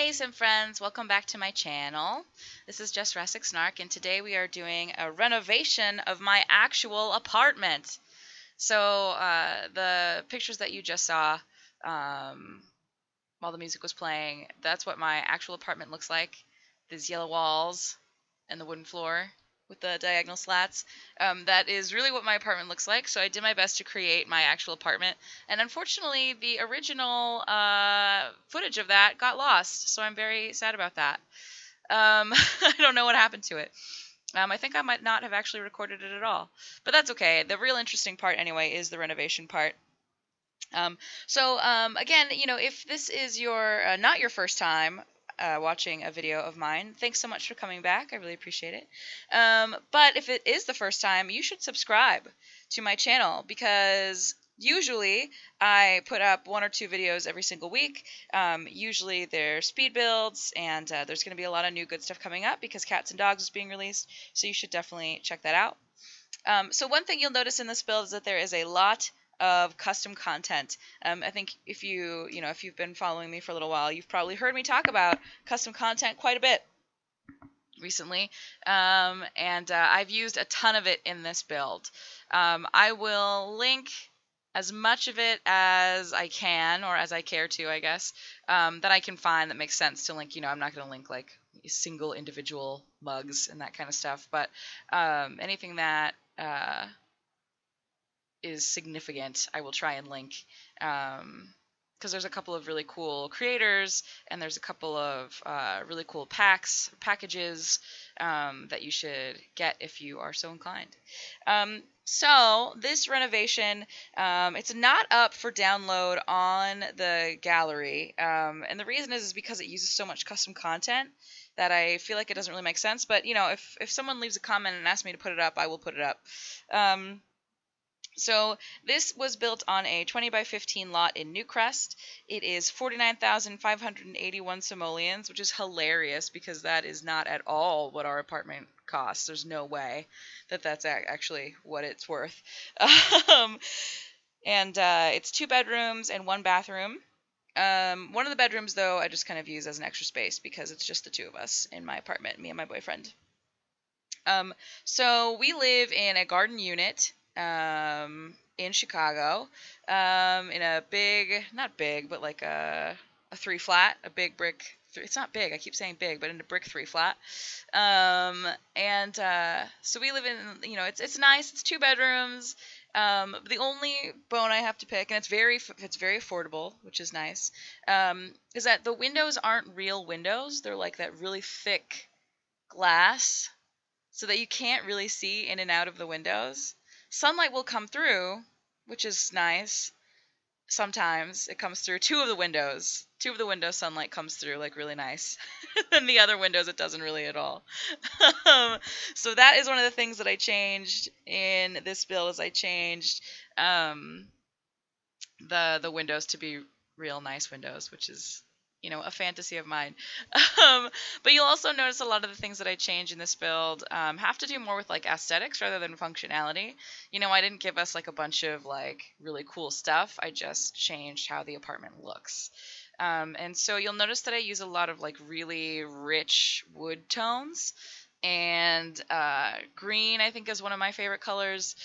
Hey some friends, welcome back to my channel. This is jessrassic-snark and today we are doing a renovation of my actual apartment. So the pictures that you just saw while the music was playing, that's what my actual apartment looks like. These yellow walls and the wooden floor with the diagonal slats. That is really what my apartment looks like. So I did my best to create my actual apartment. And unfortunately, the original footage of that got lost. So I'm very sad about that. I don't know what happened to it. I think I might not have actually recorded it at all. But that's okay. The real interesting part, anyway, is the renovation part. Again, if this is your not your first time watching a video of mine, thanks so much for coming back. I really appreciate it. But if it is the first time, you should subscribe to my channel because usually I put up 1 or 2 videos every single week. Usually they're speed builds, and there's going to be a lot of new good stuff coming up because Cats and Dogs is being released, so you should definitely check that out. So one thing you'll notice in this build is that there is a lot of custom content. I think if you've been following me for a little while, you've probably heard me talk about custom content quite a bit recently, and I've used a ton of it in this build. I will link as much of it as I can, or as I care to, I guess, that I can find that makes sense to link. I'm not going to link like single individual mugs and that kind of stuff, but anything that is significant, I will try and link, because there's a couple of really cool creators, and there's a couple of really cool packages that you should get if you are so inclined. So this renovation, it's not up for download on the gallery, and the reason is because it uses so much custom content that I feel like it doesn't really make sense. But if someone leaves a comment and asks me to put it up, I will put it up. So this was built on a 20 by 15 lot in Newcrest. It is 49,581 simoleons, which is hilarious because that is not at all what our apartment costs. There's no way that that's actually what it's worth. It's 2 bedrooms and 1 bathroom. One of the bedrooms, though, I just kind of use as an extra space because it's just the 2 of us in my apartment, me and my boyfriend. So we live in a garden unit in Chicago, in a big, not big, but like a 3 flat, a big brick. It's not big. I keep saying big, but in a brick 3 flat. So we live in, it's nice. It's 2 bedrooms. The only bone I have to pick, and it's very affordable, which is nice, is that the windows aren't real windows. They're like that really thick glass, so that you can't really see in and out of the windows. Sunlight will come through, which is nice. Sometimes it comes through 2 of the windows. 2 of the windows, sunlight comes through, like, really nice. And the other windows, it doesn't really at all. So that is one of the things that I changed in this build, is I changed the windows to be real nice windows, which is, a fantasy of mine. But you'll also notice a lot of the things that I change in this build have to do more with like aesthetics rather than functionality. I didn't give us like a bunch of like really cool stuff. I just changed how the apartment looks. And so you'll notice that I use a lot of like really rich wood tones. And green, I think, is one of my favorite colors.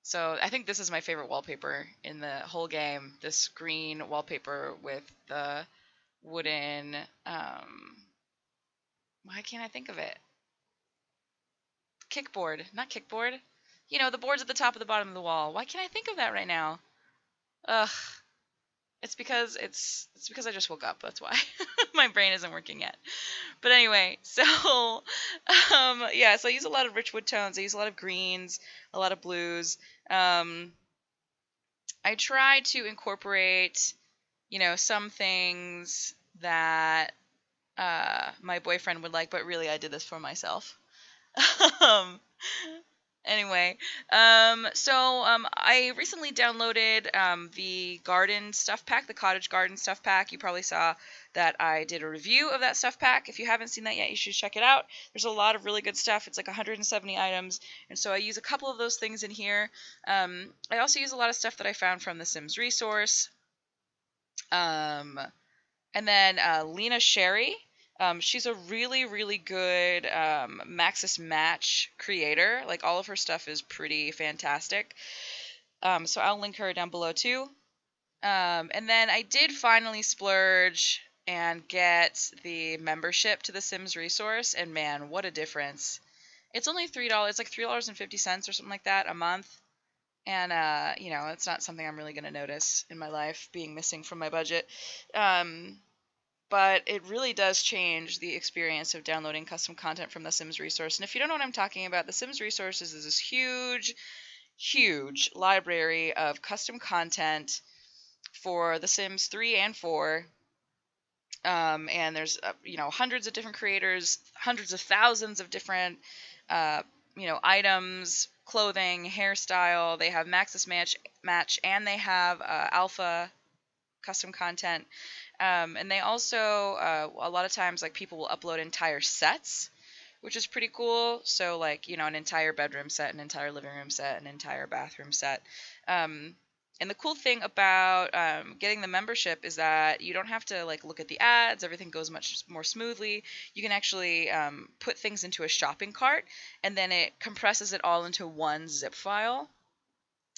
So I think this is my favorite wallpaper in the whole game, this green wallpaper with the wooden, why can't I think of it? Kickboard, not kickboard. The boards at the top of the bottom of the wall. Why can't I think of that right now? Ugh. It's because I just woke up. That's why. My brain isn't working yet. But anyway, so so I use a lot of rich wood tones. I use a lot of greens, a lot of blues. I try to incorporate, some things that my boyfriend would like, but really I did this for myself. Anyway, I recently downloaded the garden stuff pack, the cottage garden stuff pack. You probably saw that I did a review of that stuff pack. If you haven't seen that yet, you should check it out. There's a lot of really good stuff. It's like 170 items, and so I use a couple of those things in here. I also use a lot of stuff that I found from the Sims resource. And then Lena Sherry. She's a really, really good Maxis Match creator. Like, all of her stuff is pretty fantastic. So I'll link her down below too. And then I did finally splurge and get the membership to the Sims resource, and man, what a difference. It's only $3. It's like $3.50 or something like that a month. And you know, it's not something I'm really going to notice in my life being missing from my budget. But it really does change the experience of downloading custom content from the Sims resource. And if you don't know what I'm talking about, the Sims resources is this huge, huge library of custom content for The Sims 3 and 4. And there's, you know, hundreds of different creators, hundreds of thousands of different, you know, items, clothing, hairstyle. They have Maxis Match, and they have Alpha custom content. And they also, a lot of times, like, people will upload entire sets, which is pretty cool. So, like, you know, an entire bedroom set, an entire living room set, an entire bathroom set. And the cool thing about getting the membership is that you don't have to, like, look at the ads. Everything goes much more smoothly. You can actually put things into a shopping cart, and then it compresses it all into one zip file.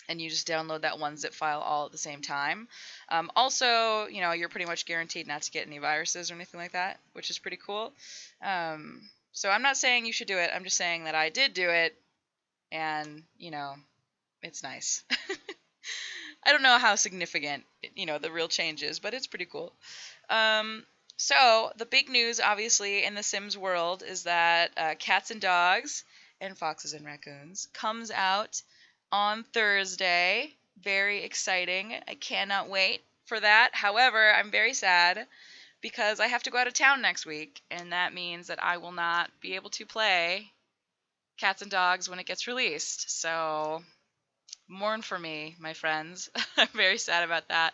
And you just download that one zip file all at the same time. Also, you know, you're pretty much guaranteed not to get any viruses or anything like that, which is pretty cool. So I'm not saying you should do it. I'm just saying that I did do it, and, you know, it's nice. I don't know how significant, you know, the real change is, but it's pretty cool. So the big news, obviously, in the Sims world is that Cats and Dogs and Foxes and Raccoons comes out on Thursday. Very exciting. I cannot wait for that. However, I'm very sad because I have to go out of town next week, and that means that I will not be able to play Cats and Dogs when it gets released. So mourn for me, my friends. I'm very sad about that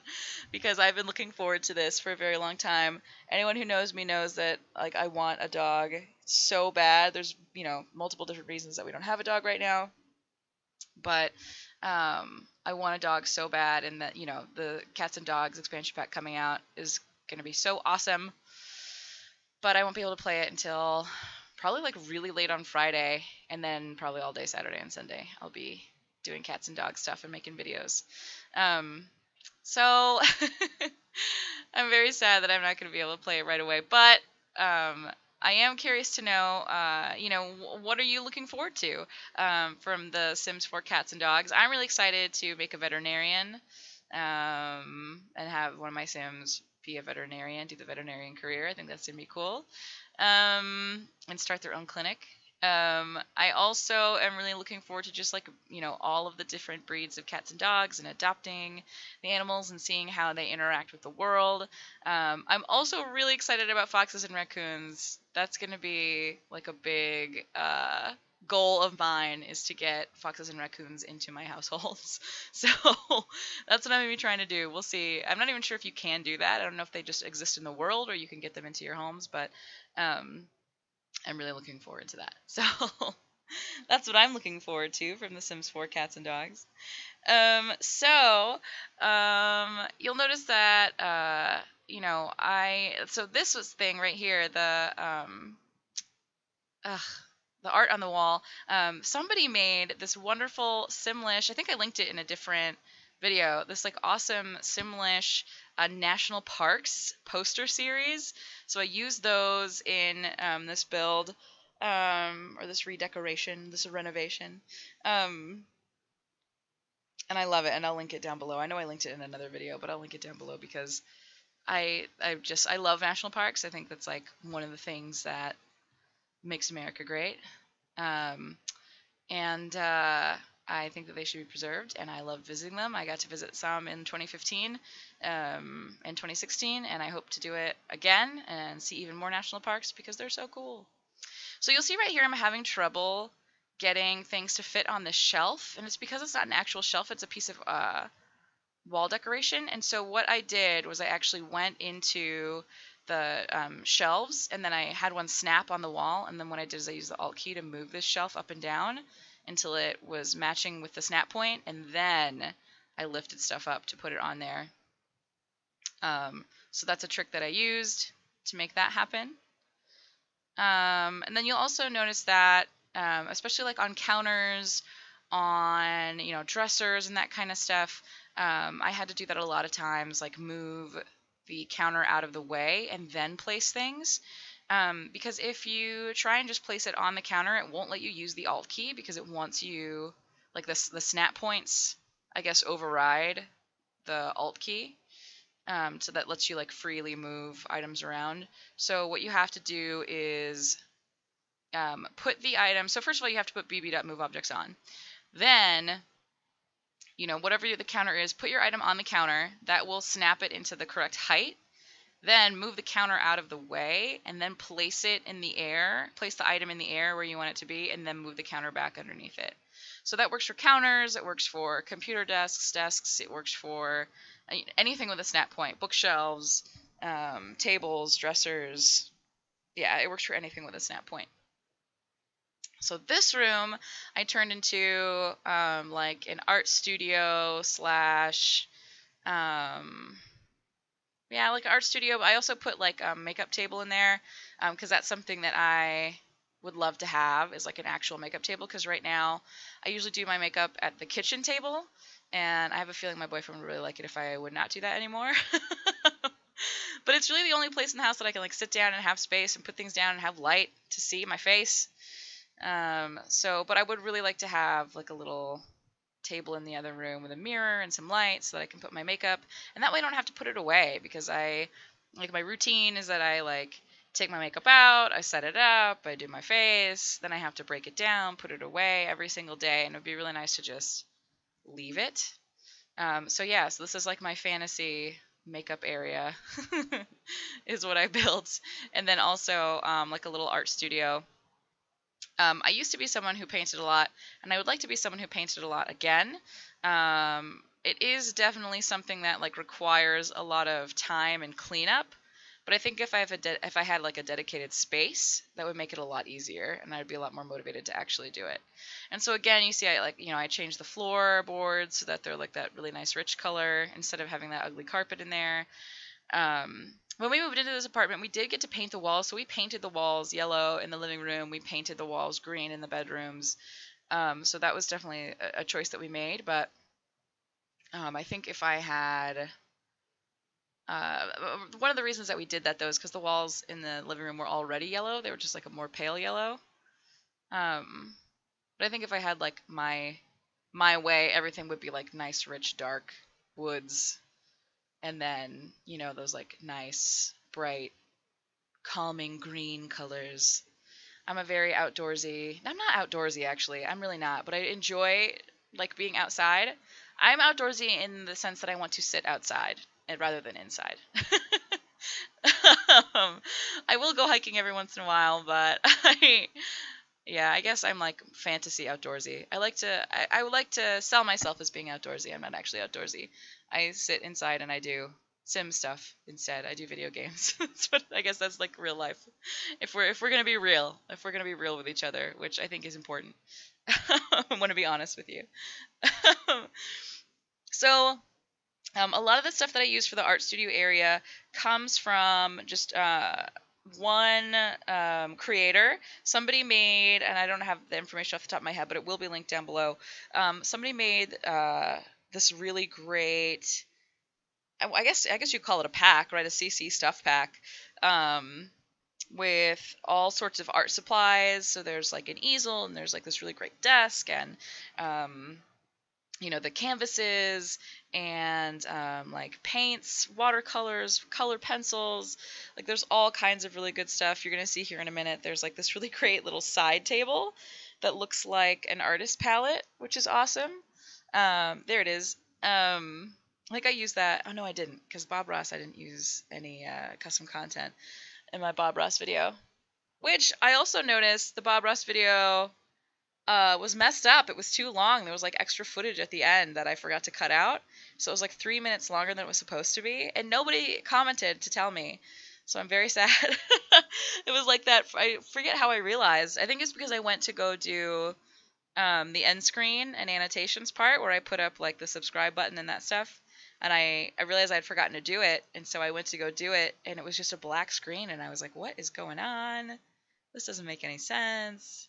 because I've been looking forward to this for a very long time. Anyone who knows me knows that, like, I want a dog so bad. There's, you know, multiple different reasons that we don't have a dog right now. But I want a dog so bad, and that, you know, the Cats and Dogs expansion pack coming out is going to be so awesome. But I won't be able to play it until probably, like, really late on Friday, and then probably all day Saturday and Sunday. I'll be doing Cats and Dogs stuff and making videos. So I'm very sad that I'm not going to be able to play it right away. But I am curious to know, you know, what are you looking forward to from the Sims 4 Cats and Dogs? I'm really excited to make a veterinarian and have one of my Sims be a veterinarian, do the veterinarian career. I think that's going to be cool. And start their own clinic. I also am really looking forward to just, like, you know, all of the different breeds of cats and dogs and adopting the animals and seeing how they interact with the world. I'm also really excited about foxes and raccoons. That's going to be, like, a big goal of mine, is to get foxes and raccoons into my households. So that's what I'm going to be trying to do. We'll see. I'm not even sure if you can do that. I don't know if they just exist in the world or you can get them into your homes, but I'm really looking forward to that. So that's what I'm looking forward to from The Sims 4 Cats and Dogs. You'll notice that, you know, so this was thing right here, the art on the wall. Somebody made this wonderful Simlish, I think I linked it in a different video, this, like, awesome Simlish national parks poster series. So I used those in this build, or this redecoration, this renovation. And I love it, and I'll link it down below. I know I linked it in another video, but I'll link it down below because I love national parks. I think that's, like, one of the things that makes America great. I think that they should be preserved, and I love visiting them. I got to visit some in 2015 and 2016, and I hope to do it again and see even more national parks because they're so cool. So you'll see right here I'm having trouble getting things to fit on the shelf, and it's because it's not an actual shelf. It's a piece of wall decoration. And so what I did was I actually went into the shelves, and then I had one snap on the wall, and then what I did is I used the Alt key to move this shelf up and down until it was matching with the snap point, and then I lifted stuff up to put it on there. So that's a trick that I used to make that happen. And then you'll also notice that, especially like on counters, on dressers and that kind of stuff, I had to do that a lot of times, like move the counter out of the way and then place things. Because if you try and just place it on the counter, it won't let you use the Alt key because it wants you, like the snap points, I guess, override the Alt key. So that lets you like freely move items around. So what you have to do is put the item. So first of all, you have to put bb.moveObjects on. Then, whatever the counter is, put your item on the counter. That will snap it into the correct height. Then move the counter out of the way and then place it in the air. Place the item in the air where you want it to be, and then move the counter back underneath it. So that works for counters. It works for computer desks. It works for anything with a snap point. Bookshelves, tables, dressers. Yeah, it works for anything with a snap point. So this room I turned into like an art studio slash, yeah, like an art studio. But I also put like a makeup table in there because that's something that I would love to have, is like an actual makeup table. Because right now I usually do my makeup at the kitchen table, and I have a feeling my boyfriend would really like it if I would not do that anymore. But it's really the only place in the house that I can like sit down and have space and put things down and have light to see my face. But I would really like to have like a little table in the other room with a mirror and some lights so that I can put my makeup, and that way I don't have to put it away, because my routine is that I like take my makeup out, I set it up, I do my face, then I have to break it down, put it away every single day, and it would be really nice to just leave it. So this is like my fantasy makeup area is what I built. And then also like a little art studio. I used to be someone who painted a lot, and I would like to be someone who painted a lot again. It is definitely something that like requires a lot of time and cleanup, but I think if I had like a dedicated space, that would make it a lot easier, and I'd be a lot more motivated to actually do it. And so again, you see, I changed the floorboards so that they're like that really nice rich color instead of having that ugly carpet in there. When we moved into this apartment, we did get to paint the walls. So we painted the walls yellow in the living room. We painted the walls green in the bedrooms. So that was definitely a choice that we made. But I think if I had... one of the reasons that we did that, though, is because the walls in the living room were already yellow. They were just like a more pale yellow. But I think if I had like my way, everything would be like nice, rich, dark woods. And then, those like nice, bright, calming green colors. I'm a very outdoorsy... I'm not outdoorsy, actually. I'm really not. But I enjoy, like, being outside. I'm outdoorsy in the sense that I want to sit outside rather than inside. I will go hiking every once in a while, but I guess I'm like fantasy outdoorsy. I would like to sell myself as being outdoorsy. I'm not actually outdoorsy. I sit inside and I do sim stuff instead. I do video games. But I guess that's like real life. If we're gonna be real, with each other, which I think is important. I want to be honest with you. So a lot of the stuff that I use for the art studio area comes from just one creator. Somebody made, and I don't have the information off the top of my head, but it will be linked down below. Somebody made this really great, I guess you'd call it a pack, right? A CC stuff pack, with all sorts of art supplies. So there's like an easel, and there's like this really great desk, and the canvases, and like paints, watercolors, color pencils. Like there's all kinds of really good stuff. You're gonna see here in a minute. There's like this really great little side table that looks like an artist palette, which is awesome. There it is. Like I used that. Oh no, I didn't, because Bob Ross, I didn't use any custom content in my Bob Ross video. Which I also noticed the Bob Ross video was messed up. It was too long. There was like extra footage at the end that I forgot to cut out. So it was like 3 minutes longer than it was supposed to be. And nobody commented to tell me. So I'm very sad. It was like that. I forget how I realized. I think it's because I went to go do the end screen and annotations part where I put up like the subscribe button and that stuff. and I realized I'd forgotten to do it, and so I went to go do it, and it was just a black screen, and I was like, what is going on? This doesn't make any sense.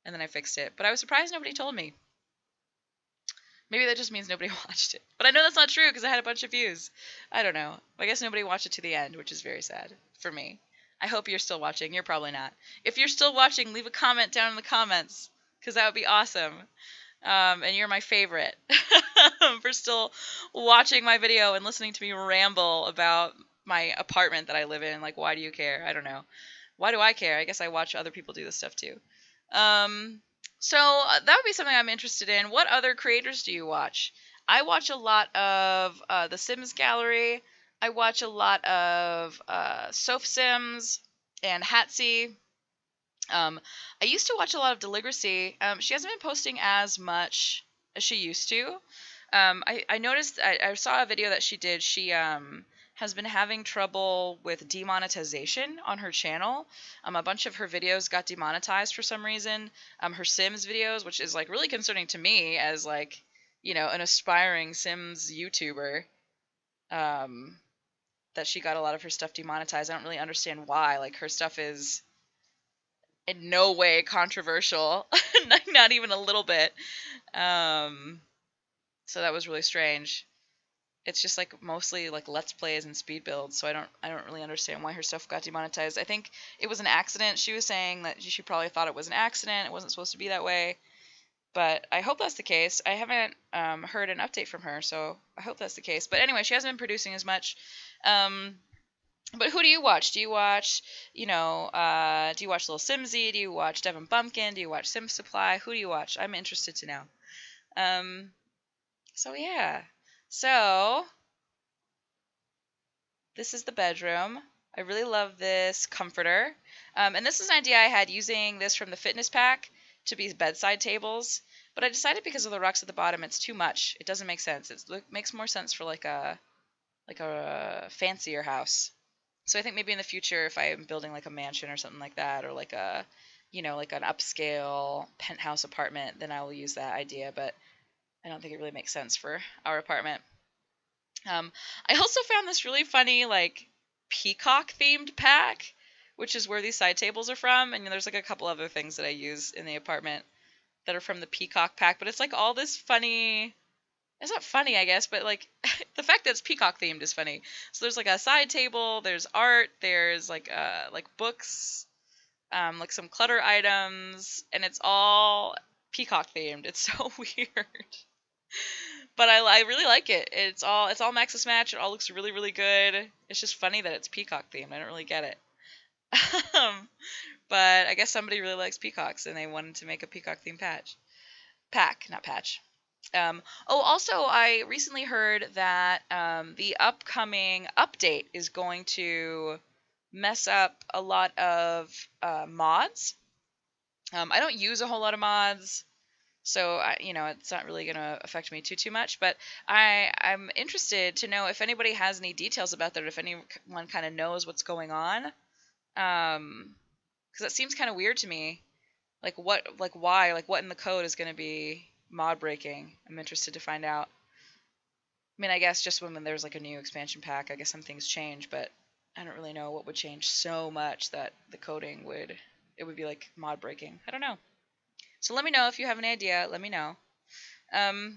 And then I fixed it, but I was surprised nobody told me. Maybe that just means nobody watched it. But I know that's not true because I had a bunch of views. I don't know. I guess nobody watched it to the end, which is very sad for me. I hope you're still watching. You're probably not. If you're still watching, leave a comment down in the comments because that would be awesome. And you're my favorite for still watching my video and listening to me ramble about my apartment that I live in. Like, why do you care? I don't know. Why do I care? I guess I watch other people do this stuff too. So that would be something I'm interested in. What other creators do you watch? I watch a lot of the Sims Gallery. I watch a lot of Soph Sims and Hatsy. I used to watch a lot of Deligracy. She hasn't been posting as much as she used to. I noticed, I saw a video that she did. She has been having trouble with demonetization on her channel. A bunch of her videos got demonetized for some reason. Her Sims videos, which is like really concerning to me as like, you know, an aspiring Sims YouTuber, that she got a lot of her stuff demonetized. I don't really understand why. Like, her stuff is in no way controversial, not even a little bit. So that was really strange. It's just like mostly like let's plays and speed builds, so I don't really understand why her stuff got demonetized. I think it was an accident. She was saying that she probably thought it was an accident. It wasn't supposed to be that way. But I hope that's the case. I haven't heard an update from her, so I hope that's the case. But anyway, she hasn't been producing as much. But who do you watch? Do you watch, do you watch Little Simsy? Do you watch Devin Bumpkin? Do you watch Sim Supply? Who do you watch? I'm interested to know. So yeah. So this is the bedroom. I really love this comforter. And this is an idea I had using this from the fitness pack to be bedside tables. But I decided because of the rocks at the bottom, it's too much. It doesn't make sense. It makes more sense for like a fancier house. So I think maybe in the future, if I'm building like a mansion or something like that, or like a, like an upscale penthouse apartment, then I will use that idea. But I don't think it really makes sense for our apartment. I also found this really funny, like, peacock themed pack, which is where these side tables are from. And there's like a couple other things that I use in the apartment that are from the peacock pack. But it's like all this funny. It's not funny, I guess, but like the fact that it's peacock themed is funny. So there's like a side table, there's art, there's like books, like some clutter items, and it's all peacock themed. It's so weird. But I really like it. It's all Maxis Match. It all looks really, really good. It's just funny that it's peacock themed. I don't really get it. But I guess somebody really likes peacocks and they wanted to make a peacock themed pack, not patch. Also, I recently heard that the upcoming update is going to mess up a lot of mods. I don't use a whole lot of mods, so it's not really going to affect me too much. But I'm interested to know if anybody has any details about that, or if anyone kind of knows what's going on, because it seems kind of weird to me. Like what in the code is going to be mod breaking? I'm interested to find out. I mean, I guess just when there's like a new expansion pack, I guess some things change, but I don't really know what would change so much that the coding would be like mod breaking. I don't know. So let me know if you have any idea. Let me know. Yeah,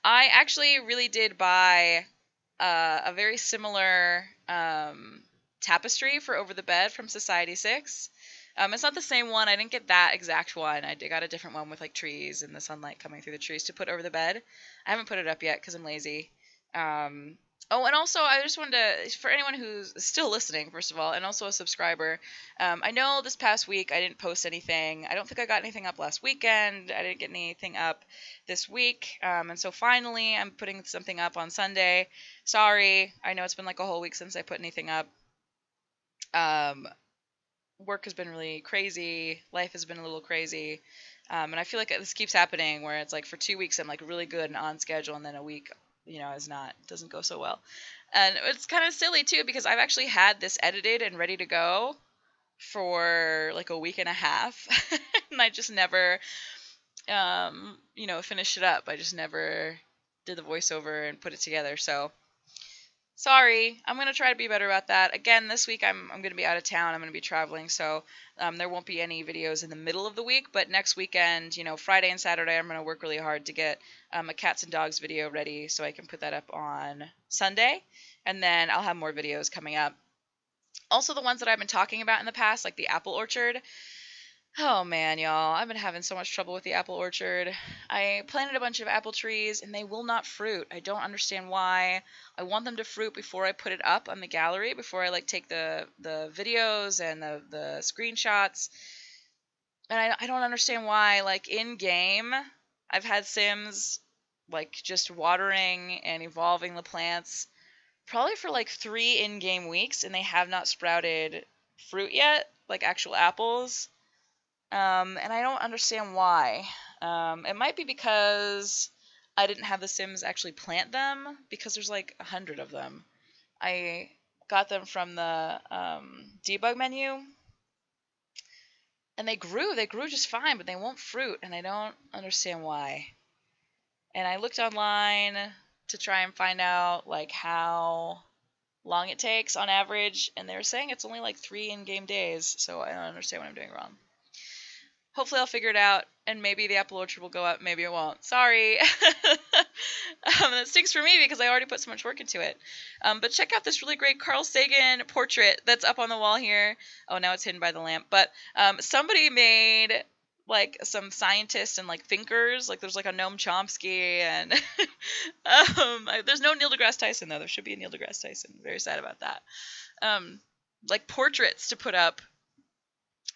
I actually really did buy a very similar tapestry for over the bed from Society 6. It's not the same one. I didn't get that exact one. I got a different one with like trees and the sunlight coming through the trees to put over the bed. I haven't put it up yet because I'm lazy. And also I just wanted to, for anyone who's still listening, first of all, and also a subscriber, I know this past week I didn't post anything. I don't think I got anything up last weekend. I didn't get anything up this week. And so finally I'm putting something up on Sunday. Sorry. I know it's been like a whole week since I put anything up. Work has been really crazy. Life has been a little crazy. And I feel like this keeps happening where it's like for 2 weeks I'm like really good and on schedule, and then a week, doesn't go so well. And it's kind of silly too because I've actually had this edited and ready to go for like a week and a half. And I just never, finished it up. I just never did the voiceover and put it together. So sorry, I'm gonna try to be better about that. Again, this week I'm gonna be out of town. I'm gonna be traveling, so there won't be any videos in the middle of the week. But next weekend, Friday and Saturday, I'm gonna work really hard to get a cats and dogs video ready so I can put that up on Sunday, and then I'll have more videos coming up. Also, the ones that I've been talking about in the past, like the apple orchard. Oh man, y'all, I've been having so much trouble with the apple orchard. I planted a bunch of apple trees and they will not fruit. I don't understand why. I want them to fruit before I put it up on the gallery, before I take the videos and the screenshots. And I don't understand why, in game, I've had Sims just watering and evolving the plants probably for 3 in-game weeks, and they have not sprouted fruit yet, like actual apples. And I don't understand why. It might be because I didn't have the Sims actually plant them, because there's 100 of them. I got them from the debug menu, and they grew just fine, but they won't fruit, and I don't understand why. And I looked online to try and find out how long it takes on average, and they were saying it's only 3 in-game days, so I don't understand what I'm doing wrong. Hopefully I'll figure it out, and maybe the apple orchard will go up, maybe it won't. Sorry. That stinks for me because I already put so much work into it. But check out this really great Carl Sagan portrait that's up on the wall here. Oh, now it's hidden by the lamp. But somebody made some scientists and thinkers. There's a Noam Chomsky, and there's no Neil deGrasse Tyson though. There should be a Neil deGrasse Tyson. Very sad about that. Portraits to put up.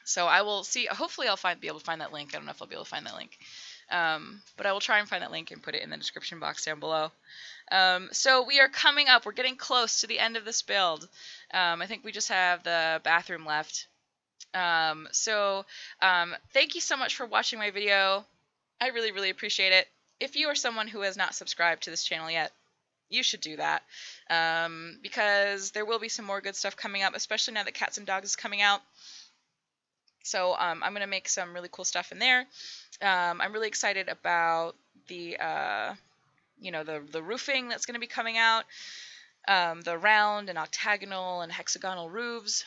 So I will see. Hopefully, I'll be able to find that link. I don't know if I'll be able to find that link, but I will try and find that link and put it in the description box down below. So we are coming up. We're getting close to the end of this build. I think we just have the bathroom left. So thank you so much for watching my video. I really, really appreciate it. If you are someone who has not subscribed to this channel yet, you should do that, because there will be some more good stuff coming up, especially now that Cats and Dogs is coming out. So I'm going to make some really cool stuff in there. I'm really excited about the the roofing that's going to be coming out, the round and octagonal and hexagonal roofs.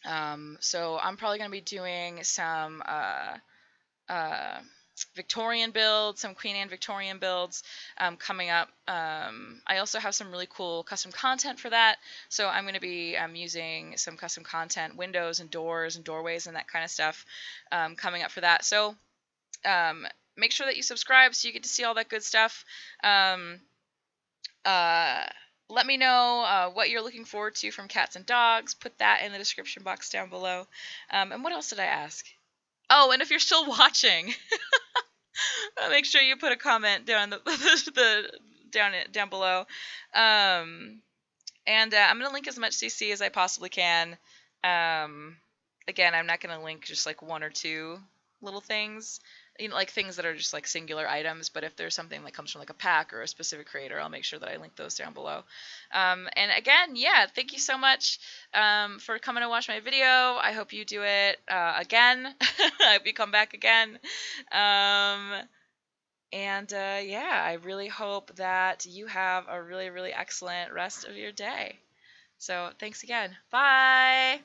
So I'm probably going to be doing some Victorian builds, some Queen Anne Victorian builds coming up. I also have some really cool custom content for that, so I'm going to be using some custom content, windows and doors and doorways and that kind of stuff coming up for that. So make sure that you subscribe so you get to see all that good stuff. Let me know what you're looking forward to from Cats and Dogs. Put that in the description box down below. And what else did I ask? Oh, and if you're still watching, make sure you put a comment down down below. And I'm gonna link as much CC as I possibly can. Again, I'm not gonna link just 1 or 2 little things, things that are just singular items. But if there's something that comes from a pack or a specific creator, I'll make sure that I link those down below. And again, yeah, thank you so much for coming to watch my video. I hope you do it again. I hope you come back again. Yeah, I really hope that you have a really, really excellent rest of your day. So thanks again. Bye.